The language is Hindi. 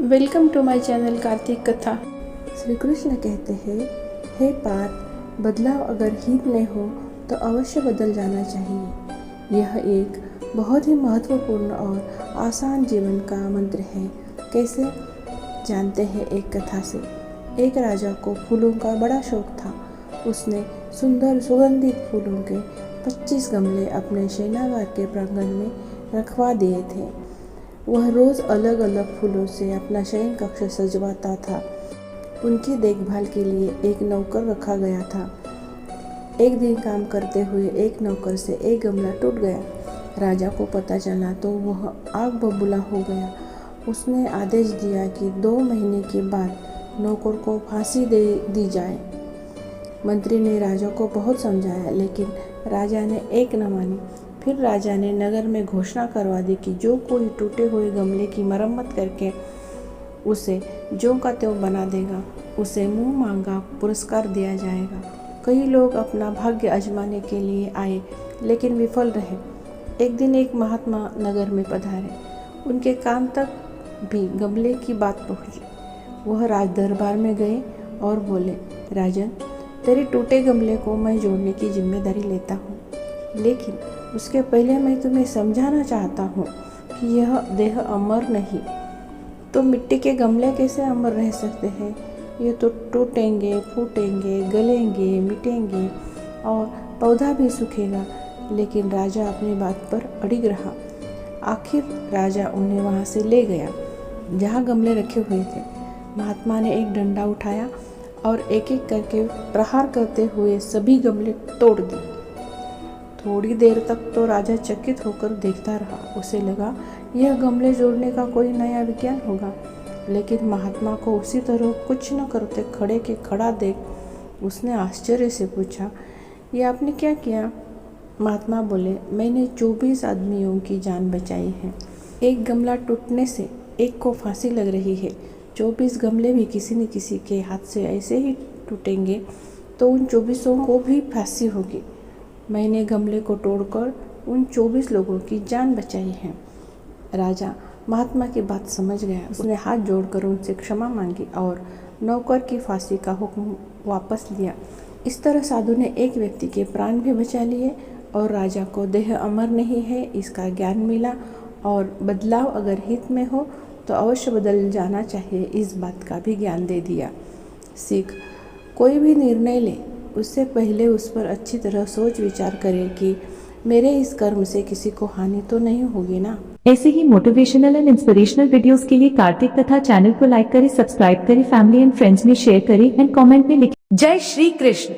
Welcome to my channel Kartik Katha. Shri Krishna कहते हैं, हे पार्थ, बदलाव अगर हित में हो तो अवश्य बदल जाना चाहिए। यह एक बहुत ही महत्वपूर्ण और आसान जीवन का मंत्र है। कैसे जानते हैं एक कथा से। एक राजा को फूलों का बड़ा शौक था। उसने सुंदर सुगंधित फूलों के 25 गमले अपने शयनागार के प्रांगण में रखवा दिए थे। वह रोज़ अलग अलग फूलों से अपना शयन कक्ष सजवाता था। उनकी देखभाल के लिए एक नौकर रखा गया था। एक दिन काम करते हुए एक नौकर से एक गमला टूट गया। राजा को पता चला तो वह आग बबूला हो गया। उसने आदेश दिया कि 2 महीने के बाद नौकर को फांसी दे दी जाए। मंत्री ने राजा को बहुत समझाया, लेकिन राजा ने एक न मानी। फिर राजा ने नगर में घोषणा करवा दी कि जो कोई टूटे हुए गमले की मरम्मत करके उसे ज्यों का त्यों बना देगा, उसे मुंह मांगा पुरस्कार दिया जाएगा। कई लोग अपना भाग्य आजमाने के लिए आए, लेकिन विफल रहे। एक दिन एक महात्मा नगर में पधारे। उनके कान तक भी गमले की बात पहुंची। वह राज दरबार में गए और बोले, राजन, तेरे टूटे गमले को मैं जोड़ने की जिम्मेदारी लेता हूँ, लेकिन उसके पहले मैं तुम्हें समझाना चाहता हूँ कि यह देह अमर नहीं। तो मिट्टी के गमले कैसे अमर रह सकते हैं? ये तो टूटेंगे, फूटेंगे, गलेंगे, मिटेंगे और पौधा भी सूखेगा। लेकिन राजा अपनी बात पर अड़िग रहा। आखिर राजा उन्हें वहाँ से ले गया जहाँ गमले रखे हुए थे। महात्मा ने एक डंडा उठाया और एक एक करके प्रहार करते हुए सभी गमले तोड़ दिए। थोड़ी देर तक तो राजा चकित होकर देखता रहा। उसे लगा यह गमले जोड़ने का कोई नया विज्ञान होगा, लेकिन महात्मा को उसी तरह कुछ न करते खड़े के खड़ा देख उसने आश्चर्य से पूछा, ये आपने क्या किया? महात्मा बोले, मैंने 24 आदमियों की जान बचाई है। एक गमला टूटने से एक को फांसी लग रही है। 24 गमले भी किसी न किसी के हाथ से ऐसे ही टूटेंगे तो उन 24 को भी फांसी होगी। मैंने गमले को तोड़कर उन 24 लोगों की जान बचाई है। राजा महात्मा की बात समझ गया। उसने हाथ जोड़कर उनसे क्षमा मांगी और नौकर की फांसी का हुक्म वापस लिया। इस तरह साधु ने एक व्यक्ति के प्राण भी बचा लिए और राजा को देह अमर नहीं है इसका ज्ञान मिला, और बदलाव अगर हित में हो तो अवश्य बदल जाना चाहिए इस बात का भी ज्ञान दे दिया। सीख, कोई भी निर्णय ले उससे पहले उस पर अच्छी तरह सोच विचार करें कि मेरे इस कर्म से किसी को हानि तो नहीं होगी ना। ऐसे ही मोटिवेशनल एंड इंस्पिरेशनल वीडियोस के लिए कार्तिक कथा चैनल को लाइक करें, सब्सक्राइब करें, फैमिली एंड फ्रेंड्स में शेयर करें एंड कमेंट में लिखें। जय श्री कृष्ण।